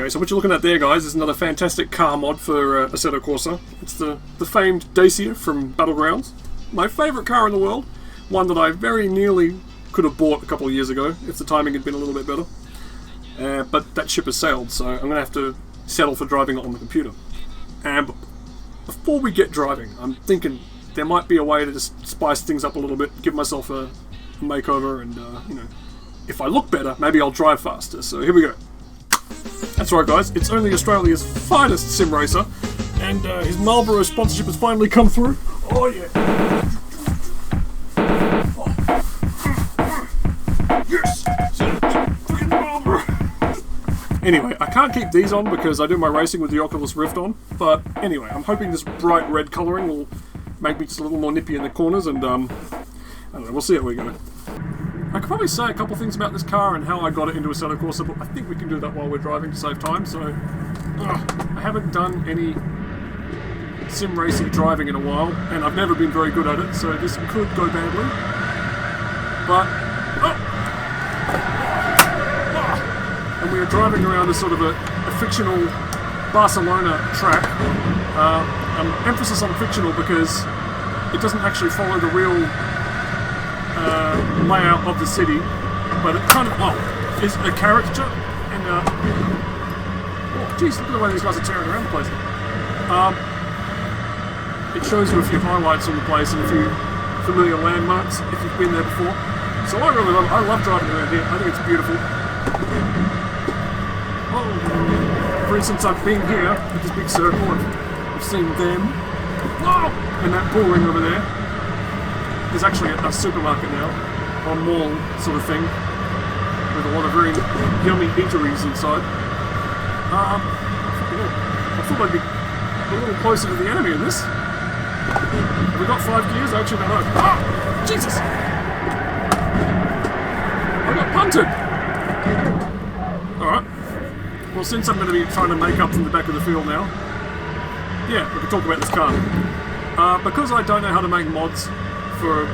Anyway, so what you're looking at there, guys, is another fantastic car mod for Assetto Corsa. It's the famed Dacia from Battlegrounds. My favourite car in the world. One that I very nearly could have bought a couple of years ago if the timing had been a little bit better. But that ship has sailed, so I'm going to have to settle for driving it on the computer. And before we get driving, I'm thinking there might be a way to just spice things up a little bit, give myself a makeover, and you know, if I look better, maybe I'll drive faster. So here we go. That's right, guys, it's only Australia's finest sim racer, and his Marlboro sponsorship has finally come through. Oh yeah. Yes! Fucking Marlboro! Anyway, I can't keep these on because I do my racing with the Oculus Rift on, but anyway, I'm hoping this bright red colouring will make me just a little more nippy in the corners, and I don't know, we'll see how we go. I could probably say a couple things about this car and how I got it into Assetto Corsa, but I think we can do that while we're driving to save time, so... I haven't done any sim racing driving in a while, and I've never been very good at it, so this could go badly. But... And we are driving around a sort of a fictional Barcelona track. Emphasis on fictional because it doesn't actually follow the real layout of the city, but it kind of is a caricature, and geez, look at the way these guys are tearing around the place. It shows you a few highlights on the place and a few familiar landmarks if you've been there before. So I love driving around here. I think it's beautiful. For instance, I've been here at this big circle and I've seen them, and that bull ring over there. There's actually a supermarket now, or a mall sort of thing, with a lot of very yummy eateries inside. I thought I'd be a little closer to the enemy in this. Have we got 5 gears? I actually don't know. Jesus! I got punted! Alright. Well, since I'm going to be trying to make up from the back of the field now, yeah, we can talk about this car. Because I don't know how to make mods for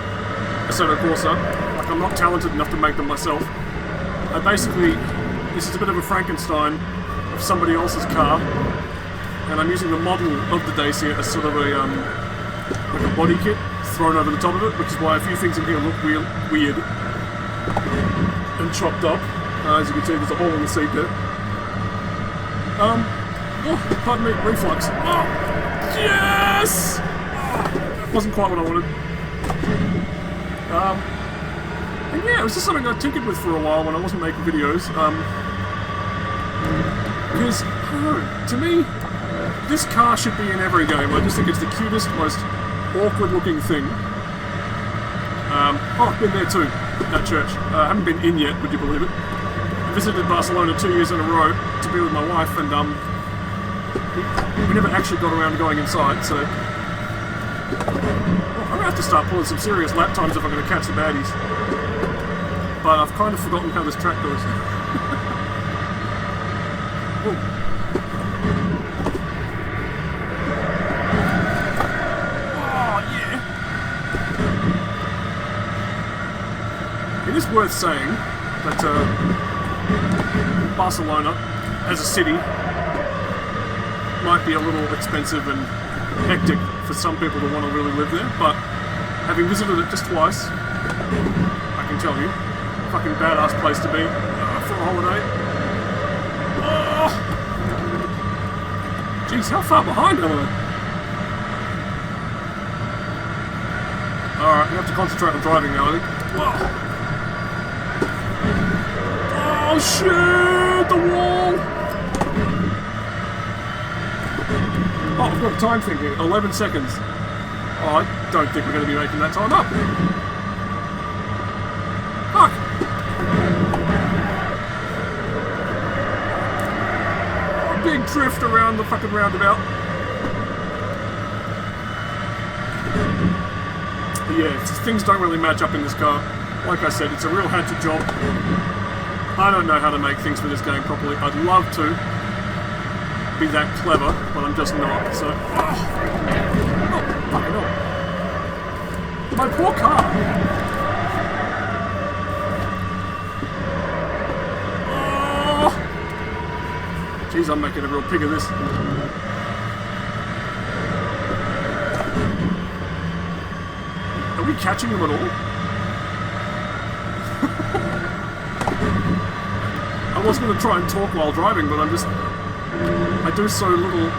Assetto Corsa, like I'm not talented enough to make them myself, this is a bit of a Frankenstein of somebody else's car, and I'm using the model of the Dacia as sort of like a body kit thrown over the top of it, which is why a few things in here look weird and chopped up. As you can see, there's a hole in the seat there. Pardon me, reflux. Yes! Wasn't quite what I wanted. And yeah, it was just something I tinkered with for a while when I wasn't making videos. Because, I don't know, to me, this car should be in every game. I just think it's the cutest, most awkward looking thing. I've been there too, that church. I haven't been in yet, would you believe it? I visited Barcelona 2 years in a row to be with my wife, and we never actually got around to going inside, so... I'm going to have to start pulling some serious lap times if I'm going to catch the baddies. But I've kind of forgotten how this track goes. Oh, yeah! It is worth saying that Barcelona, as a city, might be a little expensive and hectic for some people who want to really live there, but having visited it just twice, I can tell you, fucking badass place to be for a holiday. Oh. Jeez, how far behind am I? Alright, we have to concentrate on driving now, I think. Oh shit, the wall! Oh, I've got a time thing here. 11 seconds. Oh, I don't think we're going to be making that time up. Fuck! Oh, big drift around the fucking roundabout. But yeah, things don't really match up in this car. Like I said, it's a real hatchet job. I don't know how to make things for this game properly. I'd love to be that clever, but I'm just not, so... fucking hell. My poor car! Geez, I'm making a real pig of this. Are we catching them at all? I was going to try and talk while driving, but I do so little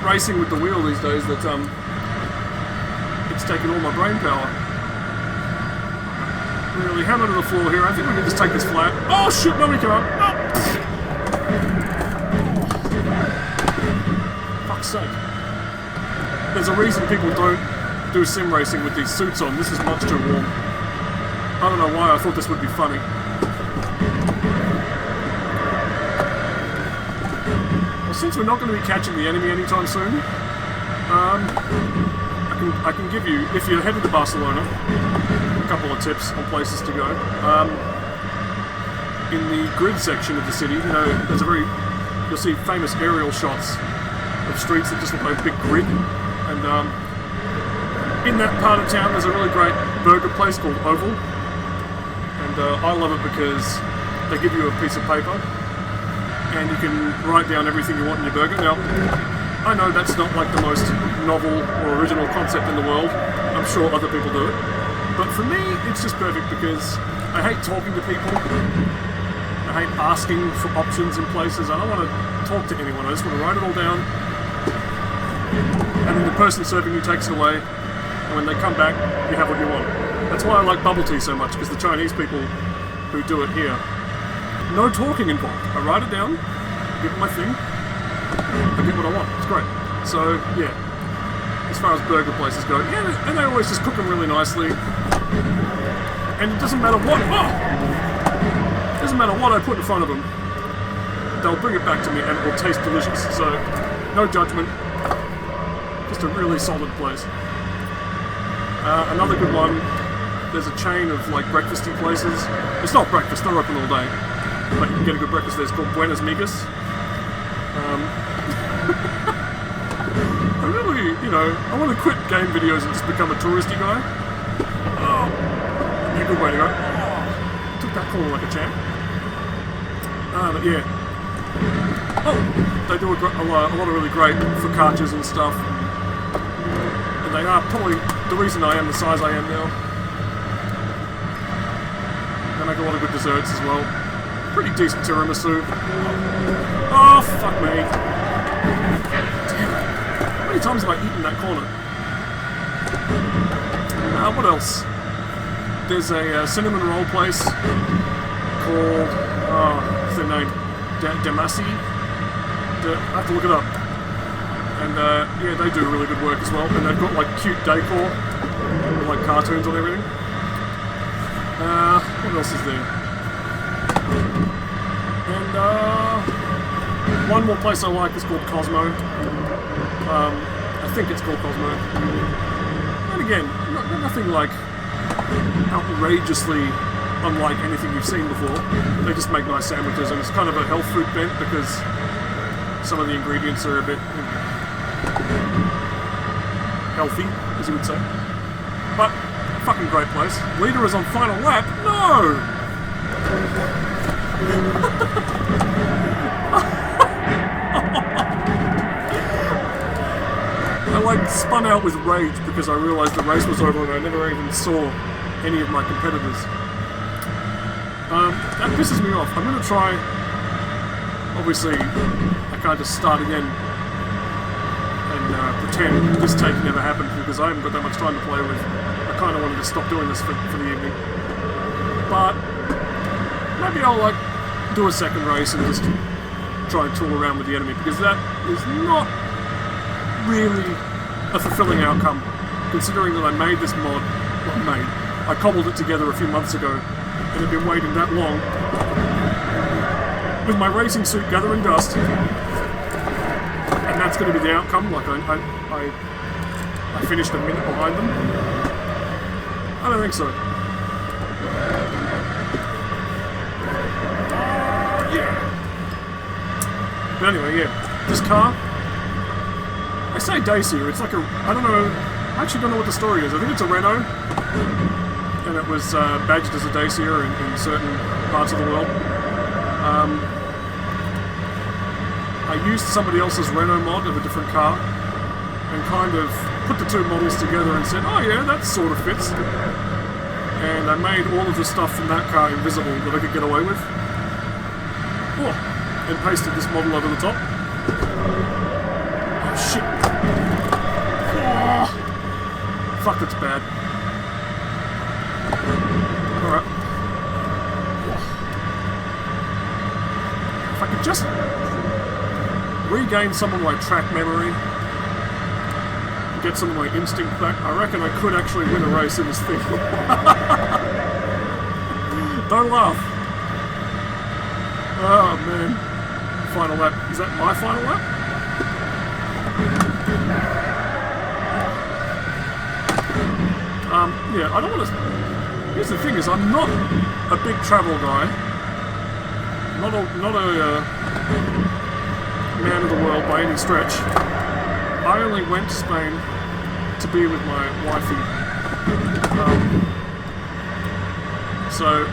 racing with the wheel these days that it's taken all my brain power. Really hammer to the floor here. I think we can just take this flat. Oh shit, no we can't. Oh. Fuck's sake. There's a reason people don't do sim racing with these suits on. This is much too warm. I don't know why I thought this would be funny. Well, since we're not going to be catching the enemy anytime soon, I can give you, if you're headed to Barcelona, a couple of tips on places to go. In the grid section of the city, you know, there's you'll see famous aerial shots of streets that just look like a big grid, and in that part of town there's a really great burger place called Oval, and I love it because they give you a piece of paper and you can write down everything you want in your burger. Now, I know that's not like the most novel or original concept in the world. I'm sure other people do it. But for me, it's just perfect because I hate talking to people. I hate asking for options in places. I don't want to talk to anyone. I just want to write it all down. And then the person serving you takes it away. And when they come back, you have what you want. That's why I like bubble tea so much, because the Chinese people who do it here, no talking involved. I write it down, give them my thing, I get what I want. It's great. So, yeah. As far as burger places go, yeah, and they always just cook them really nicely. And it doesn't matter what, it doesn't matter what I put in front of them, they'll bring it back to me and it will taste delicious. So, no judgment. Just a really solid place. Another good one, there's a chain of like breakfasty places. It's not breakfast, they're open all day. But you can get a good breakfast there. It's called Buenas Migas. I really, you know, I want to quit game videos and just become a touristy guy. Oh, a good way to go. Oh, took that corner like a champ. But yeah. Oh, they do a lot of really great focaccias and stuff. And they are probably the reason I am the size I am now. They make a lot of good desserts as well. Pretty decent tiramisu. Oh, fuck me. Damn it. How many times have I eaten that corner? What else? There's a cinnamon roll place called, what's their name? Damasi? I have to look it up. And yeah, they do really good work as well. And they've got like cute decor, with like cartoons on everything. What else is there? And one more place I like is called Cosmo. I think it's called Cosmo. And again, nothing like outrageously unlike anything you've seen before. They just make nice sandwiches, and it's kind of a health food bent because some of the ingredients are a bit healthy, as you would say. But fucking great place. Leader is on final lap. No. I like spun out with rage because I realised the race was over and I never even saw any of my competitors. That pisses me off. I'm going to try. Obviously, I can't just start again and pretend this take never happened because I haven't got that much time to play with. I kind of wanted to stop doing this for the evening. But maybe I'll like do a second race and just try and tool around with the enemy, because that is not really a fulfilling outcome, considering that I made this mod, I cobbled it together a few months ago and had been waiting that long with my racing suit gathering dust, and that's going to be the outcome. Like I finished a minute behind them. I don't think so. But anyway, yeah, this car, I say Dacia, it's like I don't know, I actually don't know what the story is. I think it's a Renault, and it was badged as a Dacia in certain parts of the world. I used somebody else's Renault mod of a different car and kind of put the two models together and said, oh yeah, that sort of fits. And I made all of the stuff from that car invisible that I could get away with. Oh, and pasted this model over the top. Oh shit. Oh, fuck, that's bad. Alright. If I could just regain some of my track memory, get some of my instinct back, I reckon I could actually win a race in this thing. Don't laugh. Oh man. Final lap. Is that my final lap? Yeah, I don't want to... Here's the thing is, I'm not a big travel guy. Not a man of the world by any stretch. I only went to Spain to be with my wifey. So,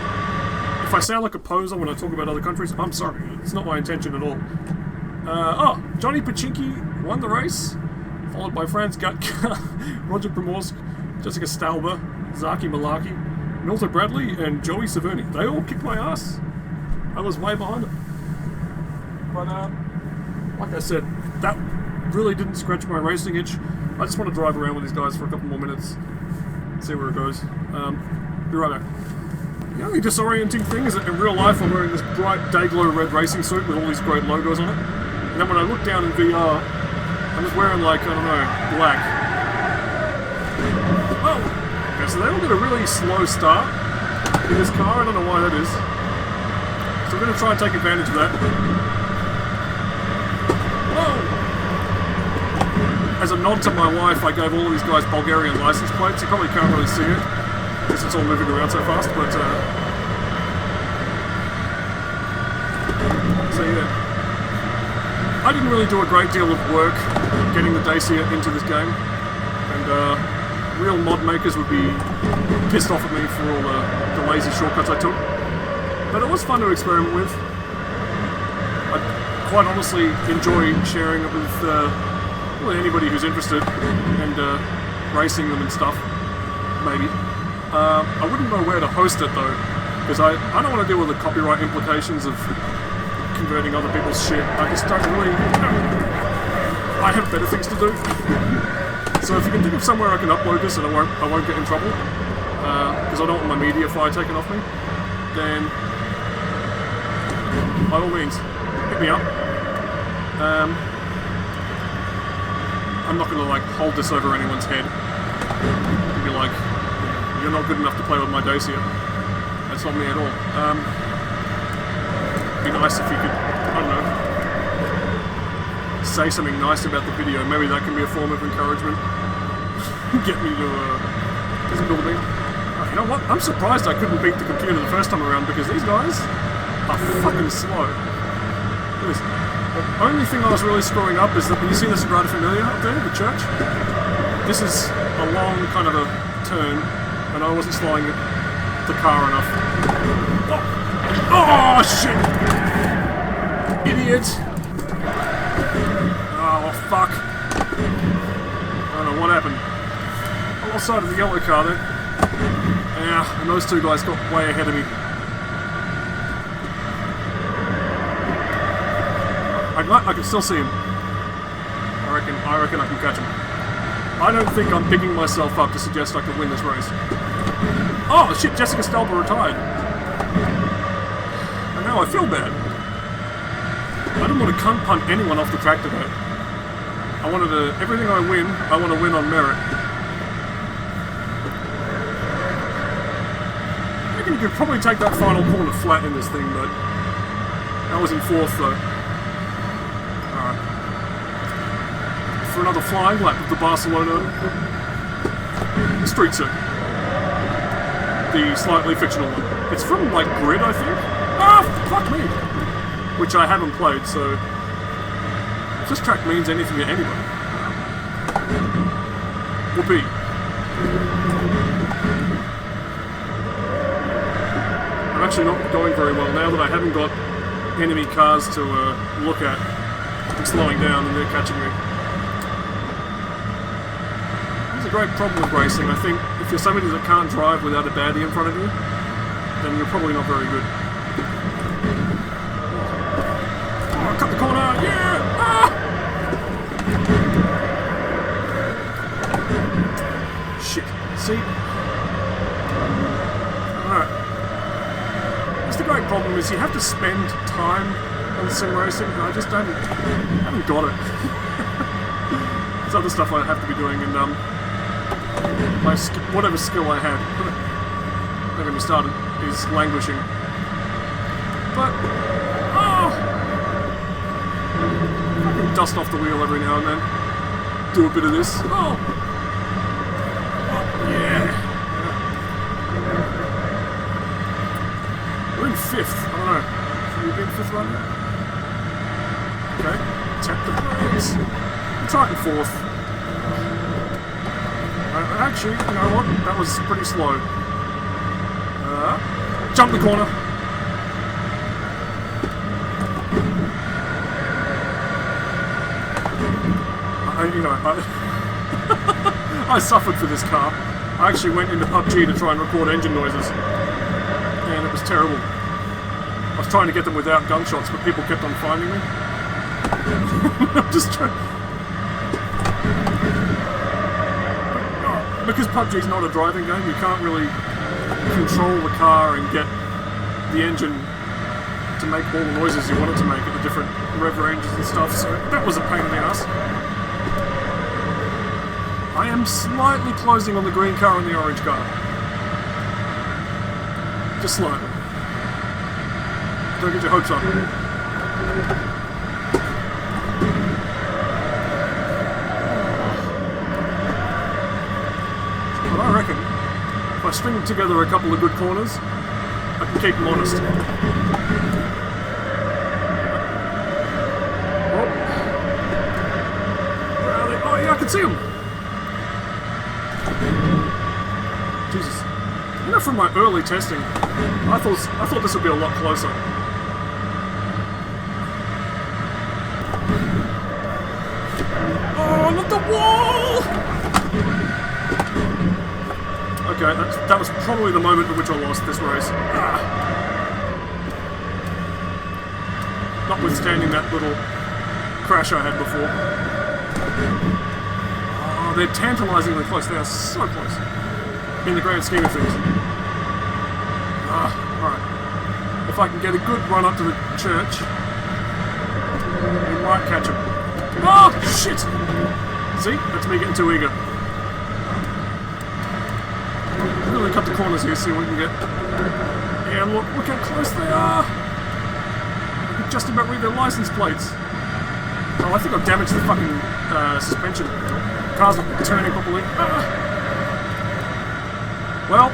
if I sound like a poser when I talk about other countries, I'm sorry. It's not my intention at all. Oh, Johnny Pachinki won the race, followed by Franz Gatka, Roger Primorsk, Jessica Stauber, Zaki Malaki, Milton Bradley, and Joey Saverni. They all kicked my ass. I was way behind them. But, like I said, that really didn't scratch my racing itch. I just want to drive around with these guys for a couple more minutes, see where it goes. Be right back. The only disorienting thing is that in real life I'm wearing this bright day-glow red racing suit with all these great logos on it. And then when I look down in VR, I'm just wearing like, I don't know, black. Oh! Okay, so they all get a really slow start in this car. I don't know why that is. So I'm going to try and take advantage of that. Whoa! As a nod to my wife, I gave all of these guys Bulgarian license plates. You probably can't really see it, because it's all moving around so fast, but so yeah. I didn't really do a great deal of work getting the Dacia into this game, and real mod makers would be pissed off at me for all the lazy shortcuts I took. But it was fun to experiment with. I quite honestly enjoy sharing it with really anybody who's interested, and racing them and stuff, maybe. I wouldn't know where to host it though, because I don't want to deal with the copyright implications of converting other people's shit. I just don't really... I have better things to do. So if you can think of somewhere I can upload this and I won't get in trouble, because I don't want my media file taken off me, then by all means, hit me up. I'm not going to like hold this over anyone's head and be like, you're not good enough to play with my Dacia. That's not me at all. It'd be nice if you could, I don't know, say something nice about the video. Maybe that can be a form of encouragement. Get me to, doesn't build me. You know what? I'm surprised I couldn't beat the computer the first time around, because these guys are fucking slow. Look at this. The only thing I was really screwing up is that when you see the Sagrada Familia up there, the church, this is a long kind of a turn, and I wasn't slowing the car enough. Oh shit! Idiot! Oh fuck! I don't know what happened. I lost sight of the yellow car then. Yeah, and those two guys got way ahead of me. I can still see him. I reckon I can catch him. I don't think I'm picking myself up to suggest I could win this race. Oh shit, Jessica Stelber retired. And now I feel bad. I didn't want to cunt punt anyone off the track today. I wanted to, everything I win, I want to win on merit. I reckon you could probably take that final corner flat in this thing, but that was in fourth though. For another flying lap of the Barcelona street circuit. The slightly fictional one. It's from, like, Grid, I think? Ah, fuck me! Which I haven't played, so... If this track means anything to anybody. Whoopee. I'm actually not going very well now that I haven't got enemy cars to look at. slowing down and they're catching me. There's a great problem with racing. I think if you're somebody that can't drive without a baddie in front of you, then you're probably not very good. Oh, cut the corner! Yeah! Ah! Shit. See? Alright. That's the great problem is you have to spend time on sim racing, and I just haven't got it. There's other stuff I have to be doing, and whatever skill I have, don't get me started, is languishing. But, oh! I can dust off the wheel every now and then. Do a bit of this. Oh! Yeah! We're in 5th. I don't know. Should we be in 5th right now? Okay. Tap the brakes. We'll try it in 4th. Actually, you know what? That was pretty slow. Jump the corner. I suffered for this car. I actually went into PUBG to try and record engine noises, and it was terrible. I was trying to get them without gunshots, but people kept on finding me. I'm just trying. Because PUBG's not a driving game, you can't really control the car and get the engine to make all the noises you want it to make at the different rev ranges and stuff, so that was a pain in the ass. I am slightly closing on the green car and the orange car. Just slightly. Don't get your hopes up. But I reckon if I string together a couple of good corners, I can keep them honest. Oh, where are they? Oh yeah, I can see them! Jesus. You know, from my early testing, I thought this would be a lot closer. Oh, not the wall! Okay, that was probably the moment at which I lost this race. Ah. Notwithstanding that little crash I had before. Oh, they're tantalisingly close. They are so close. In the grand scheme of things. Alright. If I can get a good run up to the church, we might catch him. Oh, shit! See? That's me getting too eager. Really cut the corners here, see what we can get. Yeah, look how close they are! I could just about read their license plates. Oh, I think I've damaged the fucking suspension. Car's not turning properly. Well,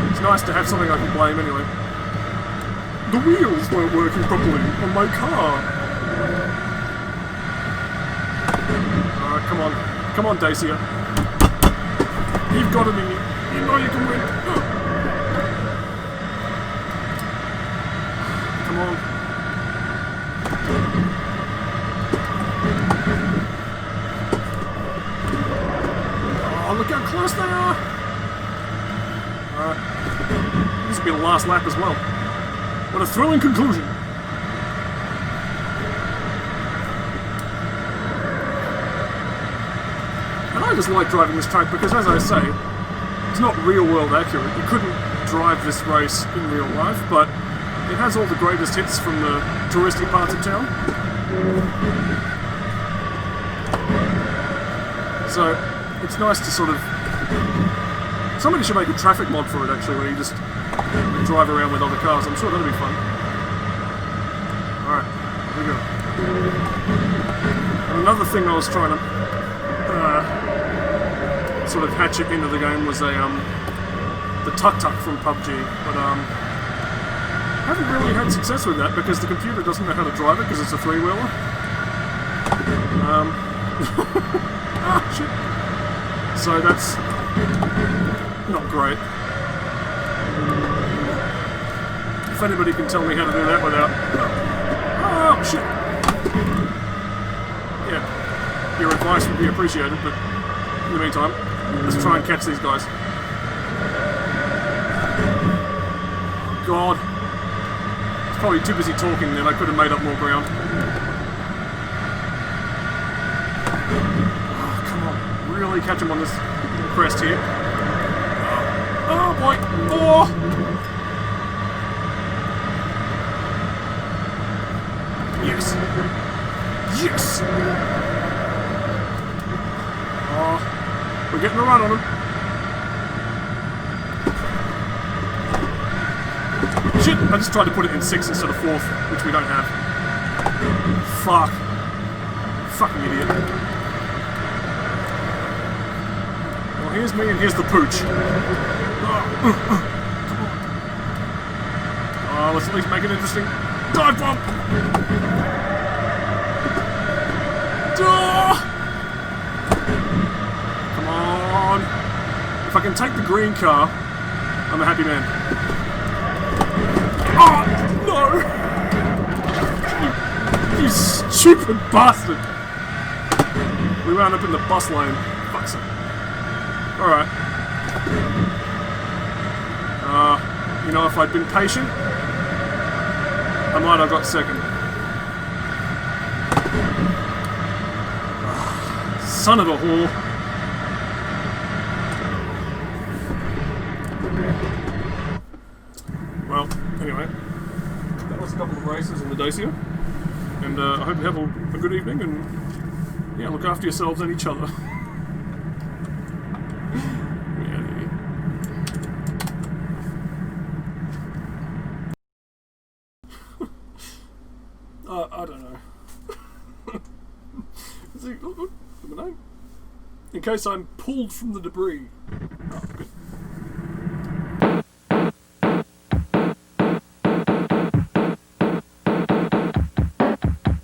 it's nice to have something I can blame anyway. The wheels weren't working properly on my car. Come on. Come on, Dacia. You've got it in you. You know you can win. Come on. Oh, look how close they are. Alright. This will be the last lap as well. What a thrilling conclusion. And I just like driving this track because, as I say, it's not real-world accurate. You couldn't drive this race in real life, but it has all the greatest hits from the touristy parts of town. So, it's nice to sort of... Somebody should make a traffic mod for it, actually, where you just drive around with other cars. I'm sure that'll be fun. Alright, here we go. And another thing I was trying to sort of hatchet into the game was the tuk-tuk from PUBG, but I haven't really had success with that because the computer doesn't know how to drive it because it's a three-wheeler. Shit. So that's not great. If anybody can tell me how to do that without... Oh, shit. Yeah, your advice would be appreciated, but in the meantime, let's try and catch these guys. God. I was probably too busy talking then, I could have made up more ground. Oh, come on, really catch him on this crest here. Oh boy! Oh! Yes! Yes! Oh, we're getting a run on him. Shit! I just tried to put it in 6 instead of 4th, which we don't have. Fuck. Fucking idiot. Well, here's me and here's the pooch. Oh, let's at least make it interesting. Dive bomb! Oh! Come on! If I can take the green car, I'm a happy man. Oh, no! You stupid bastard! We wound up in the bus lane. Fuck's sake. Alright. You know, if I'd been patient, I might have got second. Son of a whore. Well, anyway, that was a couple of races in the Dacia, and I hope you have a good evening, and yeah, look after yourselves and each other. I don't know. See, look, my name. In case I'm pulled from the debris.